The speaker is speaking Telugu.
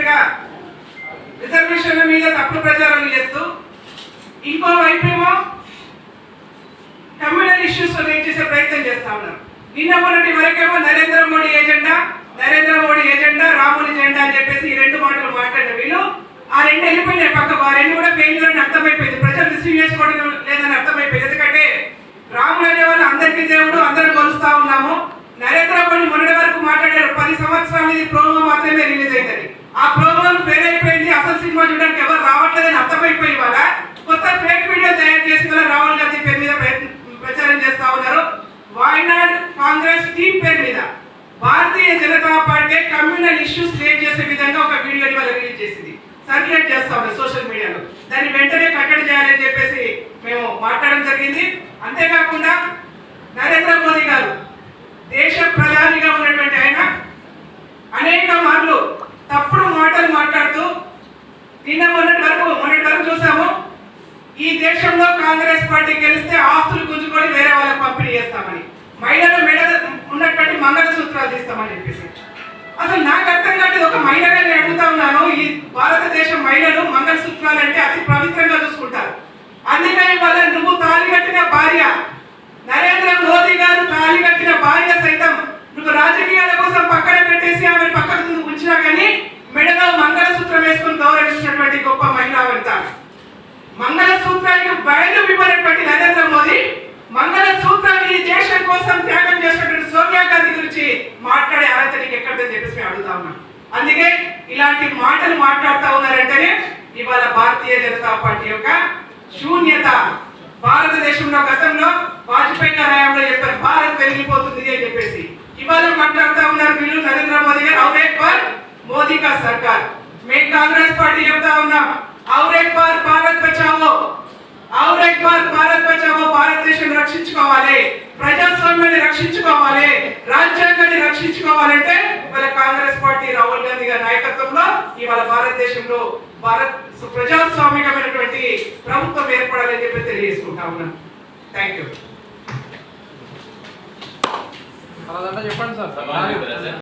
చెప్పినట్టుగా రిజర్వేషన్ల మీద తప్పుడు ప్రచారం చేస్తూ ఇంకో వైపేమో కమ్యూనల్ ఇష్యూస్ రేట్ చేసే ప్రయత్నం చేస్తా ఉన్నారు. నిన్న మొన్నటి వరకేమో నరేంద్ర మోడీ ఎజెండా రాముని జెండా అని చెప్పేసి ఈ రెండు మాటలు మాట్లాడిన వీళ్ళు ఆ రెండు వెళ్ళిపోయినాయి పక్కకు. ఆ రెండు కూడా ఫెయిల్యూర్ అని అర్థమైపోయింది, ప్రజలు రిసీవ్ చేసుకోవడం లేదని అర్థమైపోయింది. ఎందుకంటే రాముడు అనే వాళ్ళు అందరికీ దేవుడు, అందరం కొలుస్తా ఉన్నాము. నరేంద్ర మోడీ మొన్నటి వరకు మాట్లాడారు 10 సంవత్సరాల ఇది ప్రోమో మాత్రమే రిలీజ్ అవుతుంది. ఆ ప్రోమో ఫెయిల్ అయిపోయింది, అసలు సినిమా చూడడానికి ఎవరు రావట్లేదని అర్థమైపోయి వాళ్ళ కొత్త ఫేక్ వీడియో తయారు చేసి కూడా రాహుల్ గాంధీ పేరు మీద ప్రచారం చేస్తా ఉన్నారు. వాయనాడ్ కాంగ్రెస్ టీం పేరు మీద Bharatiya Janata Party communal issues create చేసే విధంగా ఒక వీడియోని వాళ్ళు రిలీజ్ చేసింది, సర్క్యులేట్ చేస్తా ఉన్నారు సోషల్ మీడియాలో. దాన్ని వెంటనే కట్టడి చేయాలని చెప్పేసి మేము మాట్లాడడం జరిగింది. అంతేకాకుండా నరేంద్ర మోదీ గారు దేశ ప్రధానిగా ఉన్నటువంటి ఆయన అనేక మార్లు తప్పుడు మాటలు మాట్లాడుతూ నిన్న మొన్నటి వరకు చూసాము, ఈ దేశంలో కాంగ్రెస్ పార్టీ గెలిస్తే ఆస్తులు గుంజుకొని వేరే వాళ్ళకి పంపిణీ చేస్తామని, మహిళల మెడ ఉన్నటువంటి మంగళసూత్రాలు తీస్తామని చెప్పేసి. అసలు నాకు అర్థం కాదు, ఒక మహిళగా నేను అడుగుతా ఉన్నాను, ఈ భారతదేశం మహిళలు మంగళసూత్రాలు అంటే అతి పవిత్రంగా చూసుకుంటారు. అందుకని వాళ్ళ నువ్వు తాళి కట్టిన భార్య నరేంద్ర మోదీ గారు తాళి కట్టిన భార్య సైతం నువ్వు రాజకీయాల కోసం పక్కన పెట్టేసి ఆమె పక్కకు ఉంచినా కానీ మెడలో మంగళసూత్రం వేసుకుని గౌరవించినటువంటి గొప్ప మహిళా వనిత. మంగళసూత్రానికి బయలు ఇవ్వనటువంటి నరేంద్ర మోదీ మంగళసూత్రాన్ని ఈ దేశం కోసం త్యాగం చేసినటువంటి సోనియా గాంధీ గురించి మాట్లాడే అర్హత నీకు ఎక్కడదని చెప్పేసి మేము అడుగుతా ఉన్నాం. అందుకే ఇలాంటి మాటలు మాట్లాడుతూ ఉన్నారంటేనే ఇవాళ భారతీయ జనతా పార్టీ యొక్క శూన్యత. భారతదేశంలో గతంలో వాజ్పేయి గారి హయాంలో చెప్పారు భారత్ పెరిగిపోతుంది అని చెప్పేసి, ఇవాళ మాట్లాడుతూ ఉన్నారు వీళ్ళు నరేంద్ర మోదీ గారు ఔర్ ఏక్ బార్ మోదీ కా సర్కార్. మేము కాంగ్రెస్ పార్టీ చెప్తా ఉన్నాం ఔర్ ఏక్ బార్ భారత్ బచావో, ఔర్ ఏక్ బార్ భారత్ బచావో. భారతదేశం రక్షించుకోవాలి, ప్రజాస్వామ్యాన్ని రక్షించుకోవాలి, రాజ్యాంగాన్ని రక్షించుకోవాలంటే ఇవాళ కాంగ్రెస్ పార్టీ రాహుల్ గాంధీ గారి నాయకత్వంలో ఇవాళ భారతదేశంలో ప్రజాస్వామికమైనటువంటి ప్రభుత్వం ఏర్పడాలని చెప్పి తెలియజేసుకుంటా ఉన్నాను. Thank you. చెప్పండి సార్.